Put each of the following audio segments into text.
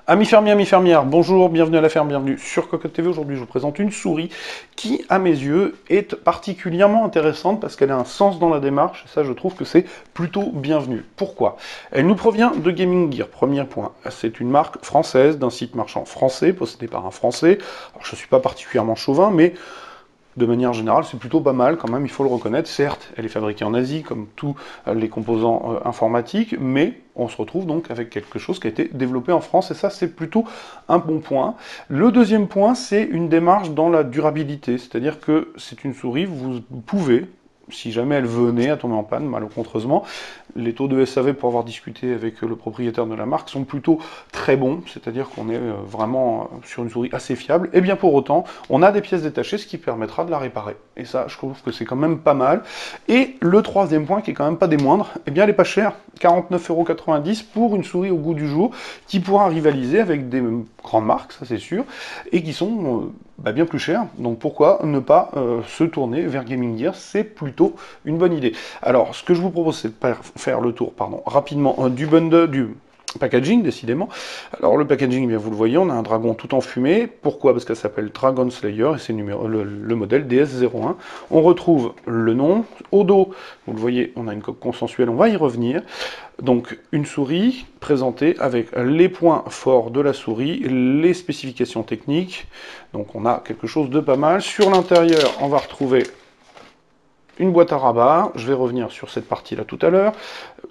Amis fermiers, amis fermières, bonjour, bienvenue à la ferme, bienvenue sur Cocotte TV. Aujourd'hui, je vous présente une souris qui, à mes yeux, est particulièrement intéressante parce qu'elle a un sens dans la démarche, et ça, je trouve que c'est plutôt bienvenu. Pourquoi? Elle nous provient de Gaming Gear, premier point. C'est une marque française, d'un site marchand français, possédé par un Français. Alors, je ne suis pas particulièrement chauvin, mais de manière générale, c'est plutôt pas mal quand même, il faut le reconnaître. Certes, elle est fabriquée en Asie, comme tous les composants informatiques, mais on se retrouve donc avec quelque chose qui a été développé en France, et ça, c'est plutôt un bon point. Le deuxième point, c'est une démarche dans la durabilité, c'est-à-dire que c'est une souris, vous pouvez, si jamais elle venait à tomber en panne, malencontreusement, les taux de SAV, pour avoir discuté avec le propriétaire de la marque, sont plutôt très bons, c'est-à-dire qu'on est vraiment sur une souris assez fiable, et bien pour autant, on a des pièces détachées, ce qui permettra de la réparer. Et ça, je trouve que c'est quand même pas mal. Et le troisième point, qui est quand même pas des moindres, eh bien elle est pas chère, 49,90 € pour une souris au goût du jour, qui pourra rivaliser avec des grandes marques, ça c'est sûr, et qui sont bien plus chères. Donc pourquoi ne pas se tourner vers Gaming Gear? C'est plutôt une bonne idée. Alors, ce que je vous propose, c'est de faire le tour, rapidement du bundle, du packaging, décidément. Alors, le packaging, eh bien, vous le voyez, on a un dragon tout en fumée. Pourquoi? Parce qu'elle s'appelle Dragon Slayer, et c'est le modèle DS01. On retrouve le nom. Au dos, vous le voyez, on a une coque consensuelle, on va y revenir. Donc, une souris présentée avec les points forts de la souris, les spécifications techniques. Donc, on a quelque chose de pas mal. Sur l'intérieur, on va retrouver une boîte à rabat, je vais revenir sur cette partie-là tout à l'heure,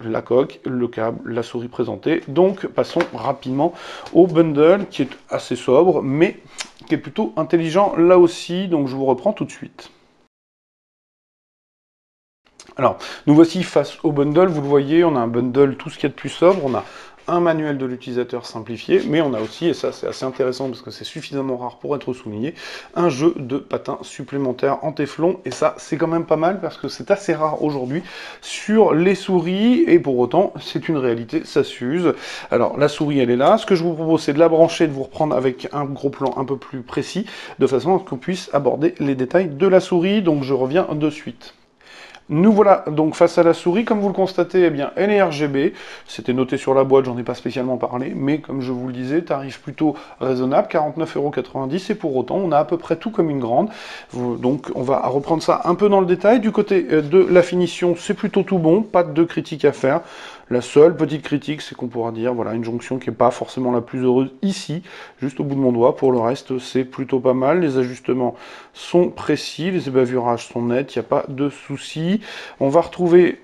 la coque, le câble, la souris présentée. Donc passons rapidement au bundle qui est assez sobre, mais qui est plutôt intelligent là aussi, donc je vous reprends tout de suite. Alors, nous voici face au bundle, vous le voyez, on a un bundle tout ce qu'il y a de plus sobre, on a un manuel de l'utilisateur simplifié, mais on a aussi, et ça c'est assez intéressant parce que c'est suffisamment rare pour être souligné, un jeu de patins supplémentaire en téflon, et ça c'est quand même pas mal parce que c'est assez rare aujourd'hui sur les souris, et pour autant c'est une réalité, ça s'use. Alors la souris elle est là, ce que je vous propose c'est de la brancher, de vous reprendre avec un gros plan un peu plus précis, de façon à ce qu'on puisse aborder les détails de la souris, donc je reviens de suite. Nous voilà donc face à la souris, comme vous le constatez, eh bien, elle est RGB, c'était noté sur la boîte, j'en ai pas spécialement parlé, mais comme je vous le disais, tarif plutôt raisonnable, 49,90 €, et pour autant, on a à peu près tout comme une grande. Donc on va reprendre ça un peu dans le détail. Du côté de la finition, c'est plutôt tout bon, pas de critique à faire. La seule petite critique, c'est qu'on pourra dire, voilà, une jonction qui n'est pas forcément la plus heureuse ici, juste au bout de mon doigt. Pour le reste, c'est plutôt pas mal. Les ajustements sont précis, les bavurages sont nets, il n'y a pas de souci. On va retrouver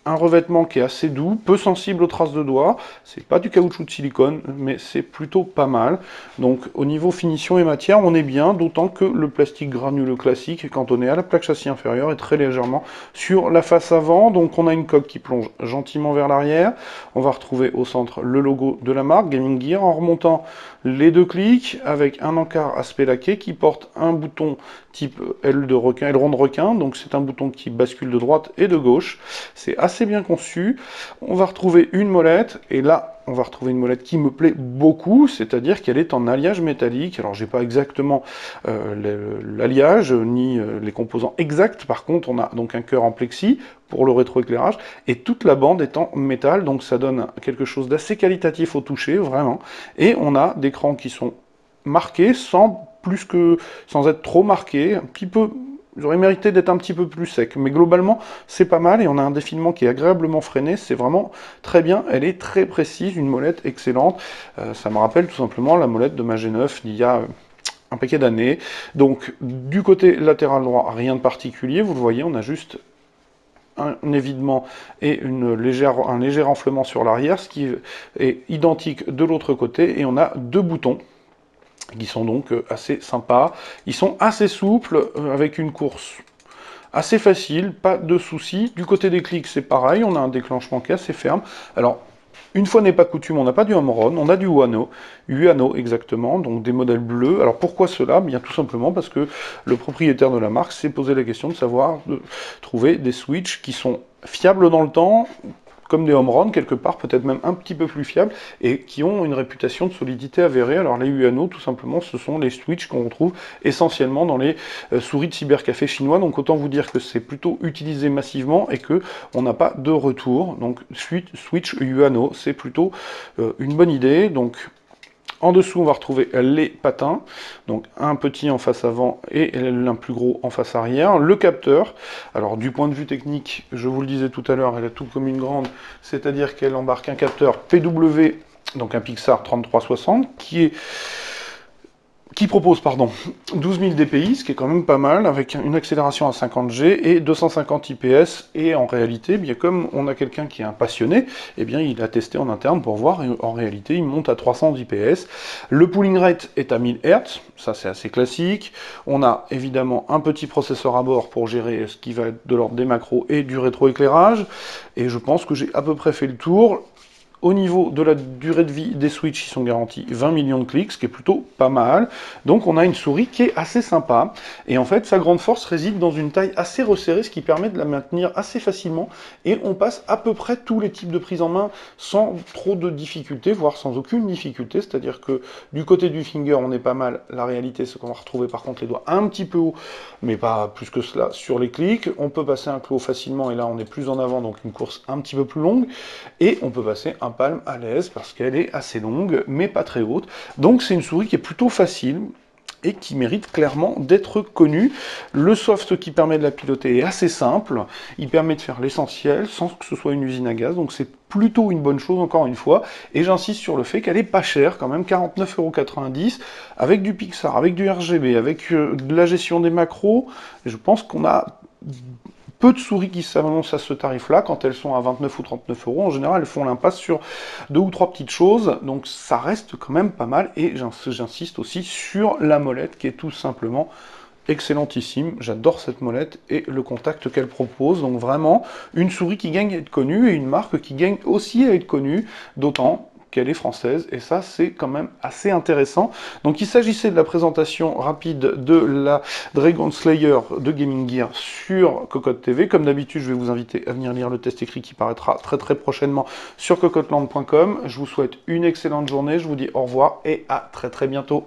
un revêtement qui est assez doux, peu sensible aux traces de doigts. C'est pas du caoutchouc de silicone, mais c'est plutôt pas mal. Donc au niveau finition et matière, on est bien, d'autant que le plastique granuleux classique, quand on est à la plaque châssis inférieure, est très légèrement sur la face avant. Donc on a une coque qui plonge gentiment vers l'arrière. On va retrouver au centre le logo de la marque, Gaming Gear, en remontant les deux clics, avec un encart aspect laqué qui porte un bouton type aileron de requin, donc c'est un bouton qui bascule de droite et de gauche. C'est assez bien conçu. On va retrouver une molette, et là, on va retrouver une molette qui me plaît beaucoup, c'est-à-dire qu'elle est en alliage métallique. Alors, j'ai pas exactement l'alliage, ni les composants exacts. Par contre, on a donc un cœur en plexi pour le rétroéclairage, et toute la bande est en métal, donc ça donne quelque chose d'assez qualitatif au toucher, vraiment. Et on a des crans qui sont marqués sans être trop marqués, un petit peu. J'aurais mérité d'être un petit peu plus sec, mais globalement, c'est pas mal, et on a un défilement qui est agréablement freiné, c'est vraiment très bien, elle est très précise, une molette excellente. Ça me rappelle tout simplement la molette de ma G9 d'il y a un paquet d'années. Donc, du côté latéral droit, rien de particulier, vous le voyez, on a juste un évidement et un léger enflement sur l'arrière, ce qui est identique de l'autre côté, et on a deux boutons qui sont donc assez sympas. Ils sont assez souples, avec une course assez facile, pas de soucis. Du côté des clics, c'est pareil, on a un déclenchement qui est assez ferme. Alors, une fois n'est pas coutume, on n'a pas du home run, on a du Uano exactement, donc des modèles bleus. Alors pourquoi cela? Bien tout simplement parce que le propriétaire de la marque s'est posé la question de savoir trouver des switches qui sont fiables dans le temps, comme des home runs quelque part, peut-être même un petit peu plus fiables, et qui ont une réputation de solidité avérée. Alors les Uano, tout simplement, ce sont les switches qu'on retrouve essentiellement dans les souris de cybercafé chinois, donc autant vous dire que c'est plutôt utilisé massivement et que on n'a pas de retour. Donc switch Uano, c'est plutôt une bonne idée. Donc En dessous, on va retrouver les patins, donc un petit en face avant et l'un plus gros en face arrière. Le capteur, alors du point de vue technique, je vous le disais tout à l'heure, elle est tout comme une grande, c'est-à-dire qu'elle embarque un capteur PW, donc un Pixar 3360, qui propose 12 000 dpi, ce qui est quand même pas mal, avec une accélération à 50 G et 250 IPS. Et en réalité, bien comme on a quelqu'un qui est un passionné, eh bien il a testé en interne pour voir, et en réalité il monte à 300 IPS. Le pooling rate est à 1000 Hz, ça c'est assez classique. On a évidemment un petit processeur à bord pour gérer ce qui va être de l'ordre des macros et du rétroéclairage. Et je pense que j'ai à peu près fait le tour. Au niveau de la durée de vie des Switch, ils sont garantis 20 millions de clics, ce qui est plutôt pas mal. Donc on a une souris qui est assez sympa. Et en fait, sa grande force réside dans une taille assez resserrée, ce qui permet de la maintenir assez facilement. Et on passe à peu près tous les types de prise en main sans trop de difficultés, voire sans aucune difficulté. C'est-à-dire que du côté du finger, on est pas mal. La réalité, c'est qu'on va retrouver par contre les doigts un petit peu haut, mais pas plus que cela, sur les clics. On peut passer un claw facilement, et là on est plus en avant, donc une course un petit peu plus longue. Et on peut passer un palme à l'aise parce qu'elle est assez longue mais pas très haute, donc c'est une souris qui est plutôt facile et qui mérite clairement d'être connue. Le soft qui permet de la piloter est assez simple, il permet de faire l'essentiel sans que ce soit une usine à gaz, donc c'est plutôt une bonne chose encore une fois, et j'insiste sur le fait qu'elle est pas chère quand même, 49,90 €, avec du Pixar, avec du RGB, avec de la gestion des macros. Je pense qu'on a peu de souris qui s'annoncent à ce tarif-là. Quand elles sont à 29 ou 39 €, en général, elles font l'impasse sur 2 ou 3 petites choses, donc ça reste quand même pas mal, et j'insiste aussi sur la molette, qui est tout simplement excellentissime. J'adore cette molette et le contact qu'elle propose, donc vraiment une souris qui gagne à être connue, et une marque qui gagne aussi à être connue, d'autant qu'elle est française, et ça c'est quand même assez intéressant. Donc il s'agissait de la présentation rapide de la Dragon Slayer de Gaming Gear sur Cocotte TV. Comme d'habitude, je vais vous inviter à venir lire le test écrit qui paraîtra très très prochainement sur cocotteland.com. Je vous souhaite une excellente journée, je vous dis au revoir et à très très bientôt.